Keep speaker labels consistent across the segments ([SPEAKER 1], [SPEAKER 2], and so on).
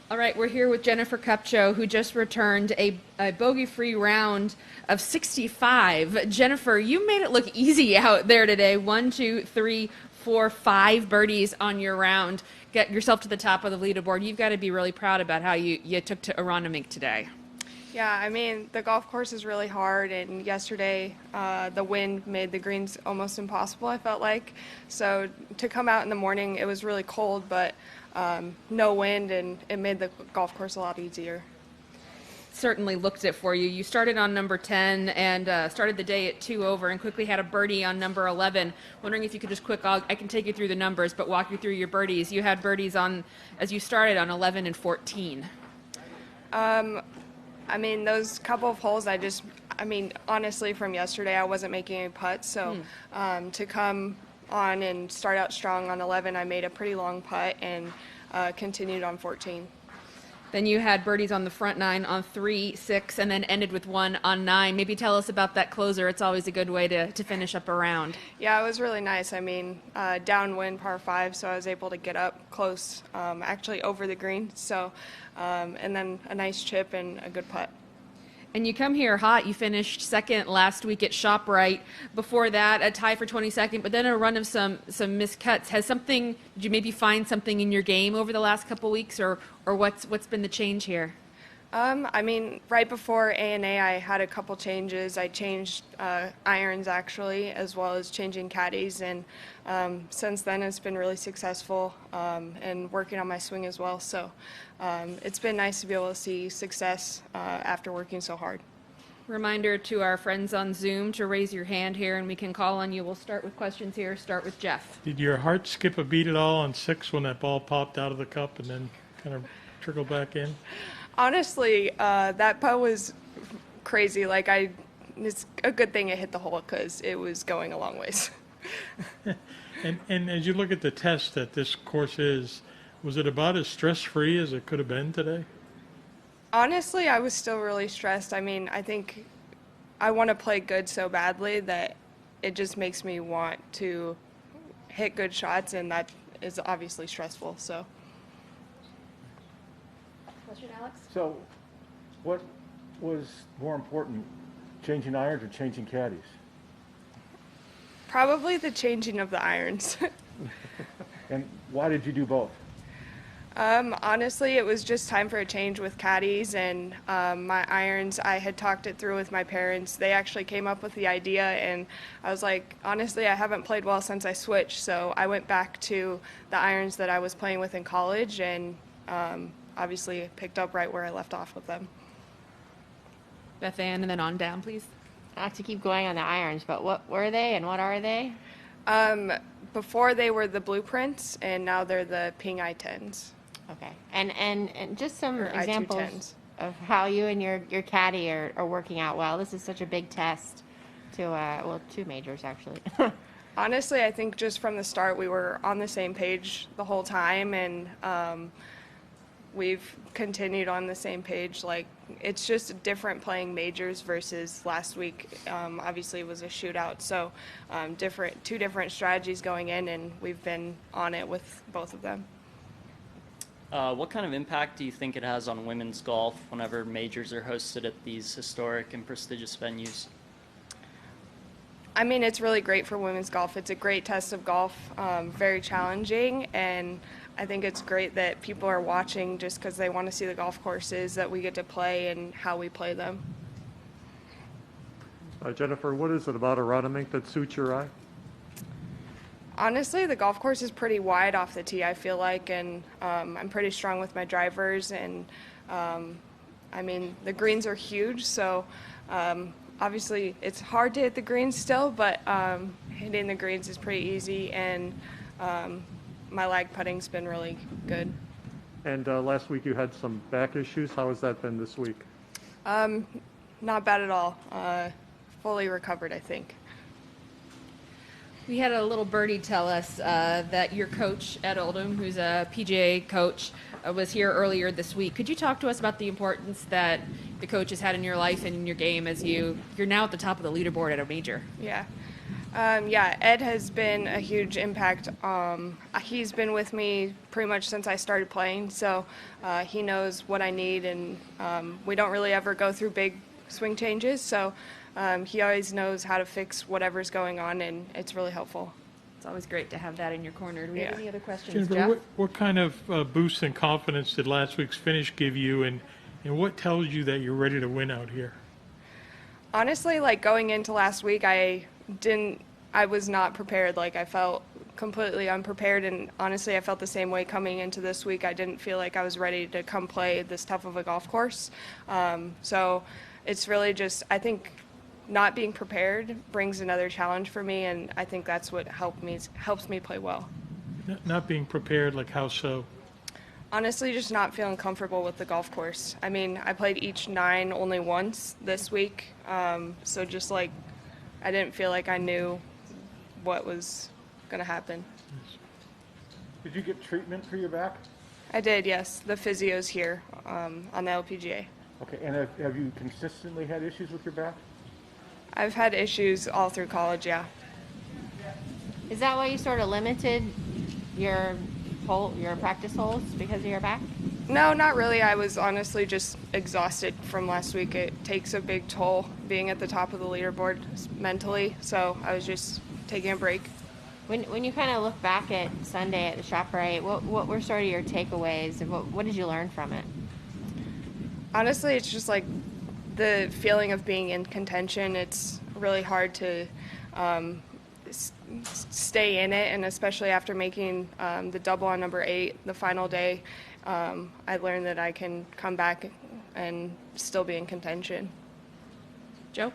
[SPEAKER 1] All right, we're here with Jennifer Kupcho, who just returned a bogey-free round of 65. Jennifer, you made it look easy out there today. 1, 2, 3, 4, 5 birdies on your round. Get yourself to the top of the leaderboard. You've got to be really proud about how you took to Aronimink today.
[SPEAKER 2] Yeah, I mean, the golf course is really hard, and yesterday the wind made the greens almost impossible, I felt like. So to come out in the morning, it was really cold, but no wind, and it made the golf course a lot easier.
[SPEAKER 1] Certainly looked it for you. You started on number 10 and started the day at 2 over and quickly had a birdie on number 11. Wondering if you could just I can take you through the numbers, but walk you through your birdies. You had birdies on, as you started, on 11 and 14.
[SPEAKER 2] I mean, those couple of holes, honestly, from yesterday, I wasn't making any putts. So to come on and start out strong on 11, I made a pretty long putt and continued on 14.
[SPEAKER 1] Then you had birdies on the front 9 on 3, 6, and then ended with 1 on 9. Maybe tell us about that closer. It's always a good way to finish up a round.
[SPEAKER 2] Yeah, it was really nice. I mean, downwind par 5, so I was able to get up close, actually over the green. So, and then a nice chip and a good putt.
[SPEAKER 1] And you come here hot. You finished second last week at ShopRite. Before that, a tie for 22nd, but then a run of some missed cuts. Did you maybe find something in your game over the last couple weeks, or what's been the change here?
[SPEAKER 2] I mean, right before A&A, I had a couple changes. I changed irons, actually, as well as changing caddies, and since then it's been really successful and working on my swing as well. So it's been nice to be able to see success after working so hard.
[SPEAKER 1] Reminder to our friends on Zoom to raise your hand here, and we can call on you. We'll start with questions here. Start with Jeff.
[SPEAKER 3] Did your heart skip a beat at all on 6 when that ball popped out of the cup and then kind of trickled back in?
[SPEAKER 2] Honestly, that putt was crazy. It's a good thing it hit the hole because it was going a long ways.
[SPEAKER 3] And as you look at the test that this course is, was it about as stress-free as it could have been today?
[SPEAKER 2] Honestly, I was still really stressed. I mean, I think I want to play good so badly that it just makes me want to hit good shots, and that is obviously stressful. So.
[SPEAKER 1] Question, Alex?
[SPEAKER 4] So, what was more important, changing irons or changing caddies?
[SPEAKER 2] Probably the changing of the irons.
[SPEAKER 4] And why did you do both?
[SPEAKER 2] Honestly, it was just time for a change with caddies, and my irons, I had talked it through with my parents. They actually came up with the idea, and I was like, honestly, I haven't played well since I switched, so I went back to the irons that I was playing with in college, and obviously picked up right where I left off with them.
[SPEAKER 1] Beth Ann, and then on down, please.
[SPEAKER 5] Not to keep going on the irons, but what were they and what are they?
[SPEAKER 2] Before they were the blueprints, and now they're the Ping I-10s.
[SPEAKER 5] Okay. And just some
[SPEAKER 2] Or
[SPEAKER 5] examples
[SPEAKER 2] I-210s.
[SPEAKER 5] of how you and your caddy are working out well. This is such a big test to, 2 majors, actually.
[SPEAKER 2] Honestly, I think just from the start we were on the same page the whole time, and we've continued on the same page. Like, it's just different playing majors versus last week. Obviously, it was a shootout, so two different strategies going in, and we've been on it with both of them.
[SPEAKER 6] What kind of impact do you think it has on women's golf whenever majors are hosted at these historic and prestigious venues?
[SPEAKER 2] I mean, it's really great for women's golf. It's a great test of golf, very challenging, and I think it's great that people are watching just because they want to see the golf courses that we get to play and how we play them.
[SPEAKER 7] Jennifer, what is it about Aronimink that suits your eye?
[SPEAKER 2] Honestly, the golf course is pretty wide off the tee, I feel like, and I'm pretty strong with my drivers, and I mean, the greens are huge, so obviously it's hard to hit the greens still, but hitting the greens is pretty easy, and my lag putting's been really good.
[SPEAKER 7] And last week you had some back issues. How has that been this week?
[SPEAKER 2] Not bad at all. Fully recovered, I think.
[SPEAKER 1] We had a little birdie tell us that your coach, Ed Oldham, who's a PGA coach, was here earlier this week. Could you talk to us about the importance that the coach has had in your life and in your game as you're now at the top of the leaderboard at a major?
[SPEAKER 2] Yeah. Yeah, Ed has been a huge impact. He's been with me pretty much since I started playing, so he knows what I need, and we don't really ever go through big swing changes, so he always knows how to fix whatever's going on, and it's really helpful.
[SPEAKER 1] It's always great to have that in your corner. Do we have
[SPEAKER 2] Yeah.
[SPEAKER 1] any other questions,
[SPEAKER 3] Jennifer,
[SPEAKER 1] Jeff?
[SPEAKER 3] what kind of boost and confidence did last week's finish give you, and what tells you that you're ready to win out here?
[SPEAKER 2] Honestly, like going into last week, I was not prepared. Like I felt completely unprepared, and honestly, I felt the same way coming into this week. I didn't feel like I was ready to come play this tough of a golf course. So it's really just, I think not being prepared brings another challenge for me, and I think that's what helps me play well.
[SPEAKER 3] Not being prepared, like how so?
[SPEAKER 2] Honestly, just not feeling comfortable with the golf course. I mean, I played each 9 only once this week, so just like I didn't feel like I knew what was going to happen.
[SPEAKER 4] Did you get treatment for your back?
[SPEAKER 2] I did, yes. The physio's here on the LPGA.
[SPEAKER 4] Okay, and have you consistently had issues with your back?
[SPEAKER 2] I've had issues all through college, yeah.
[SPEAKER 5] Is that why you sort of limited your practice holes because of your back?
[SPEAKER 2] No, not really. I was honestly just exhausted from last week. It takes a big toll being at the top of the leaderboard mentally, so I was just taking a break.
[SPEAKER 5] When you kind of look back at Sunday at the ShopRite, what were sort of your takeaways, and what did you learn from it?
[SPEAKER 2] Honestly, it's just like the feeling of being in contention. It's really hard to stay in it, and especially after making the double on number 8 the final day, I learned that I can come back and still be in contention.
[SPEAKER 1] Joe?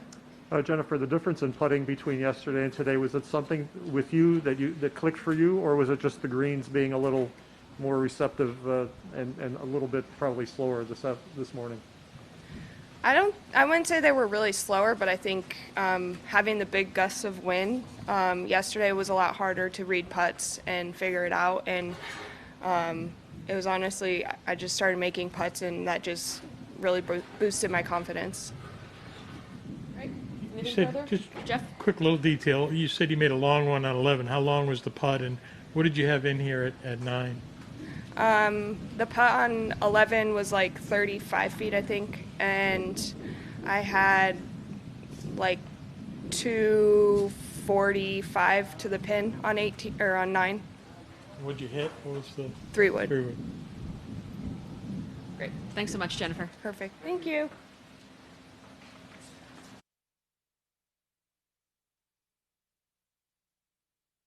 [SPEAKER 7] Jennifer, the difference in putting between yesterday and today, was it something with you that clicked for you, or was it just the greens being a little more receptive and a little bit probably slower this morning?
[SPEAKER 2] I wouldn't say they were really slower, but I think having the big gusts of wind yesterday was a lot harder to read putts and figure it out. And it was honestly, I just started making putts, and that just really boosted my confidence.
[SPEAKER 1] Right.
[SPEAKER 3] You
[SPEAKER 1] Anything
[SPEAKER 3] said,
[SPEAKER 1] further?
[SPEAKER 3] just
[SPEAKER 1] Jeff?
[SPEAKER 3] quick little detail, you said you made a long one on 11. How long was the putt, and what did you have in here at 9?
[SPEAKER 2] The putt on 11 was like 35 feet, I think, and I had like 245 to the pin on 18 or on 9.
[SPEAKER 3] What'd you hit? What was the
[SPEAKER 2] 3 wood.
[SPEAKER 3] 3 wood?
[SPEAKER 1] Great. Thanks so much, Jennifer.
[SPEAKER 2] Perfect. Thank you.